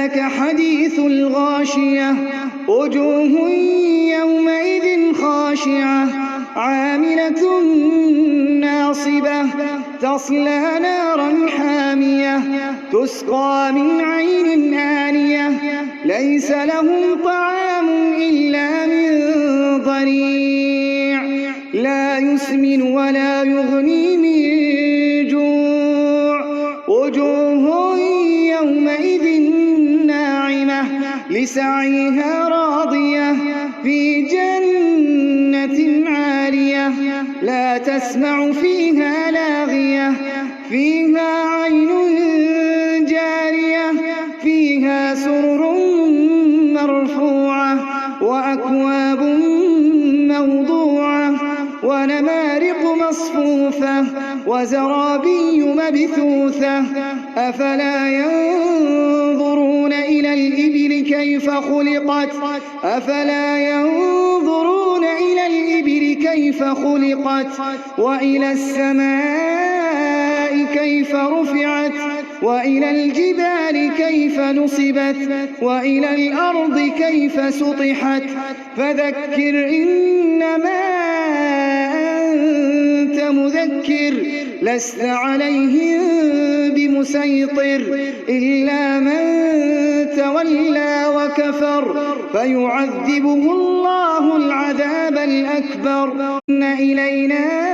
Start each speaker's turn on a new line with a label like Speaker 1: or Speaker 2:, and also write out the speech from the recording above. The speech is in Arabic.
Speaker 1: أتاك حديث الغاشية وجوه يومئذ خاشعة عاملة ناصبة تصلى نارا حامية تسقى من عين آنية ليس لهم طعام إلا من ضريع لا يسمن ولا يغني من جوع وجوه يومئذ ناعمة لسعيها راضية في جنة عالية لا تسمع فيها لاغية فيها عين جارية فيها سرر مرفوعة وأكواب موضوعة ونمارق مصفوفة وزرابي مبثوثة أفلا ينظرون إلى الإبل كيف خلقت أفلا ينظرون إلى الإبل كيف خلقت وإلى السماء كيف رفعت وإلى الجبال كيف نصبت وإلى الأرض كيف سطحت فذكر إنما أنت مذكر لست عليهم بمسيطر إلا من تولى وكفر فيعذبه الله العذاب الأكبر إن إلينا